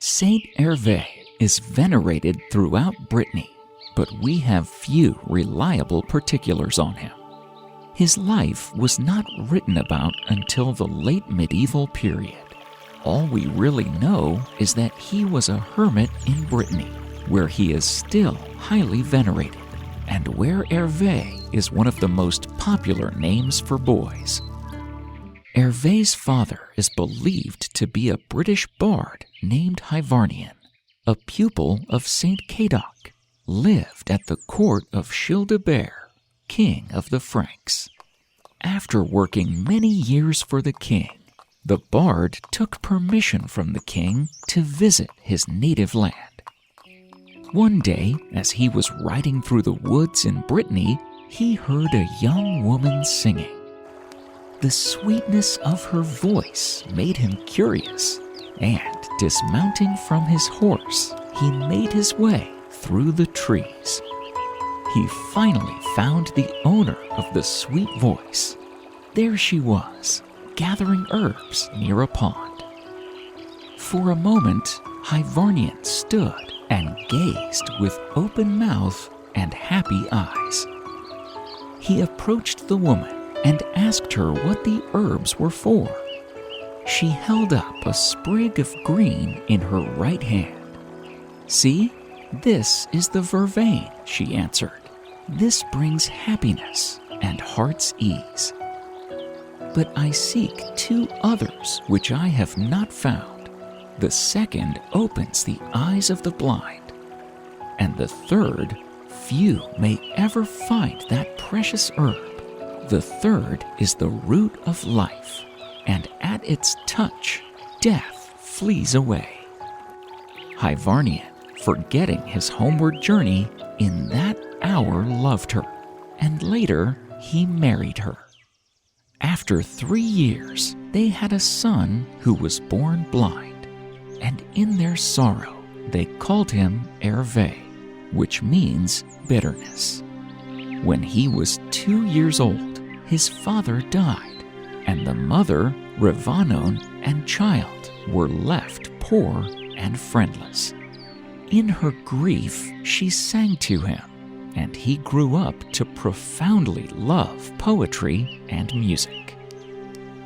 Saint Hervé is venerated throughout Brittany, but we have few reliable particulars on him. His life was not written about until the late medieval period. All we really know is that he was a hermit in Brittany, where he is still highly venerated, and where Hervé is one of the most popular names for boys. Hervé's father is believed to be a British bard named Hyvarnion, a pupil of Saint Cadoc, lived at the court of Childebert, king of the Franks. After working many years for the king, the bard took permission from the king to visit his native land. One day, as he was riding through the woods in Brittany, he heard a young woman singing. The sweetness of her voice made him curious, and dismounting from his horse, he made his way through the trees. He finally found the owner of the sweet voice. There she was, gathering herbs near a pond. For a moment, Hyvarnion stood and gazed with open mouth and happy eyes. He approached the woman and asked her what the herbs were for. She held up a sprig of green in her right hand. "See, this is the vervain," she answered. "This brings happiness and heart's ease. But I seek two others which I have not found. The second opens the eyes of the blind, and the third, few may ever find that precious herb. The third is the root of life, and at its touch, death flees away." Hyvarnion, forgetting his homeward journey, in that hour loved her, and later he married her. After 3 years, they had a son who was born blind, and in their sorrow they called him Hervé, which means bitterness. When he was 2 years old, his father died, and the mother, Revanon, and child were left poor and friendless. In her grief, she sang to him, and he grew up to profoundly love poetry and music.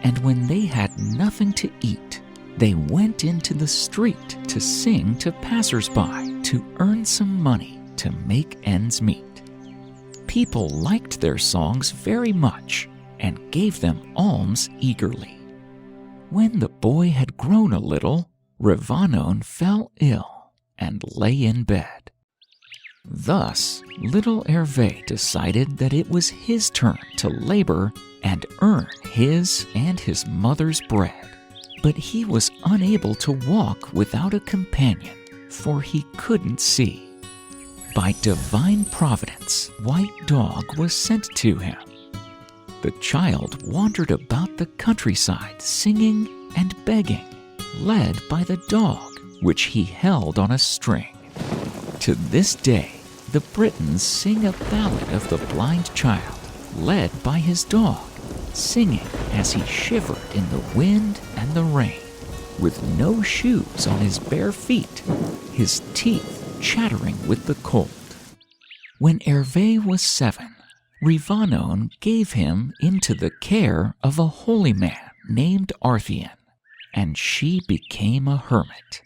And when they had nothing to eat, they went into the street to sing to passers-by to earn some money to make ends meet. People liked their songs very much and gave them alms eagerly. When the boy had grown a little, Revanon fell ill and lay in bed. Thus, little Hervé decided that it was his turn to labor and earn his and his mother's bread. But he was unable to walk without a companion, for he couldn't see. By divine providence, White Dog was sent to him. The child wandered about the countryside singing and begging, led by the dog, which he held on a string. To this day, the Britons sing a ballad of the blind child, led by his dog, singing as he shivered in the wind and the rain, with no shoes on his bare feet, his teeth chattering with the cold. When Hervé was 7, Revanon gave him into the care of a holy man named Arthian, and she became a hermit.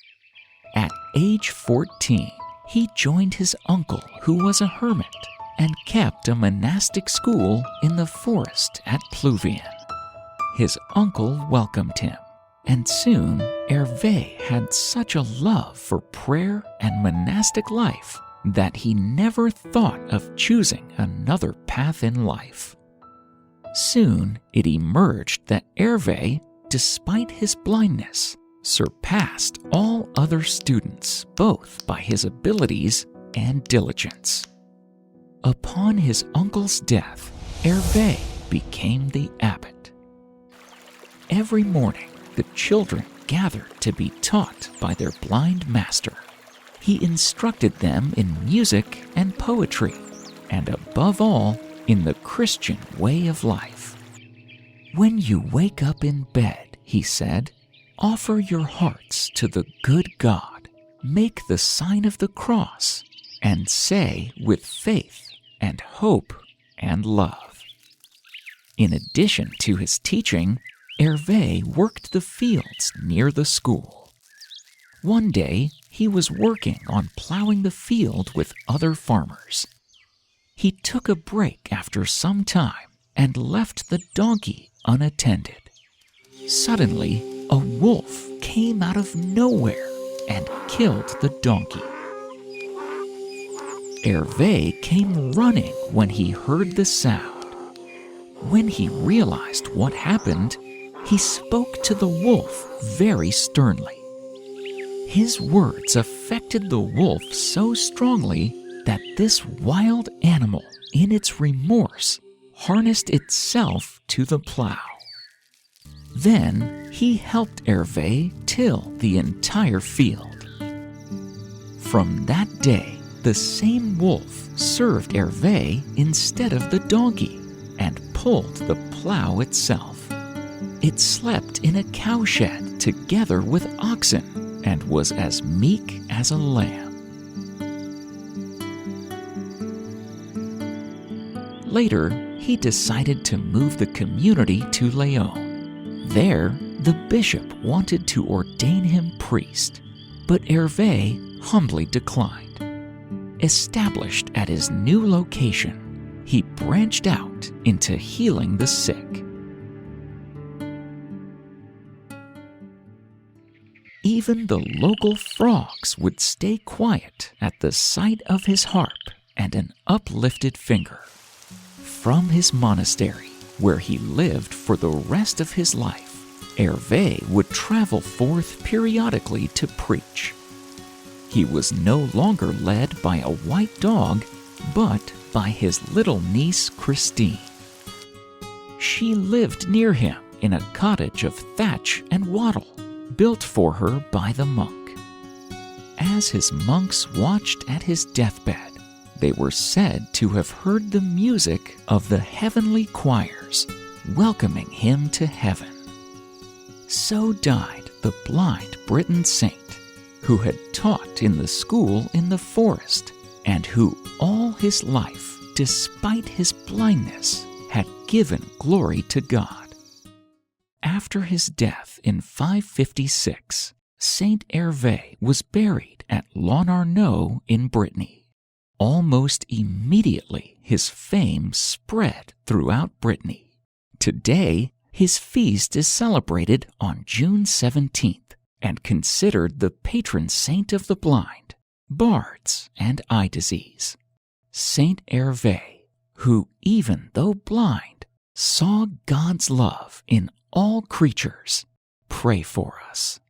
At age 14, he joined his uncle, who was a hermit, and kept a monastic school in the forest at Pluvian. His uncle welcomed him, and soon Hervé had such a love for prayer and monastic life that he never thought of choosing another path in life. Soon it emerged that Hervé, despite his blindness, surpassed all other students both by his abilities and diligence. Upon his uncle's death, Hervé became the abbot. Every morning, the children gathered to be taught by their blind master. He instructed them in music and poetry, and above all, in the Christian way of life. "When you wake up in bed," he said, "offer your hearts to the good God, make the sign of the cross and say with faith and hope and love. In addition to his teaching, Hervé worked the fields near the school. One day, he was working on plowing the field with other farmers. He took a break after some time and left the donkey unattended. Suddenly, a wolf came out of nowhere and killed the donkey. Hervé came running when he heard the sound. When he realized what happened, he spoke to the wolf very sternly. His words affected the wolf so strongly that this wild animal, in its remorse, harnessed itself to the plow. Then he helped Hervé till the entire field. From that day, the same wolf served Hervé instead of the donkey and pulled the plow itself. It slept in a cowshed together with oxen and was as meek as a lamb. Later, he decided to move the community to Lyon. There, the bishop wanted to ordain him priest, but Hervé humbly declined. Established at his new location, he branched out into healing the sick. Even the local frogs would stay quiet at the sight of his harp and an uplifted finger. From his monastery, where he lived for the rest of his life, Hervé would travel forth periodically to preach. He was no longer led by a white dog, but by his little niece Christine. She lived near him in a cottage of thatch and wattle, built for her by the monk. As his monks watched at his deathbed, they were said to have heard the music of the heavenly choirs welcoming him to heaven. So died the blind Breton saint, who had taught in the school in the forest, and who all his life, despite his blindness, had given glory to God. After his death in 556, Saint Hervé was buried at Lonarneau in Brittany. Almost immediately, his fame spread throughout Brittany. Today, his feast is celebrated on June 17th and considered the patron saint of the blind, bards, and eye disease. Saint Hervé, who, even though blind, saw God's love in all creatures, pray for us.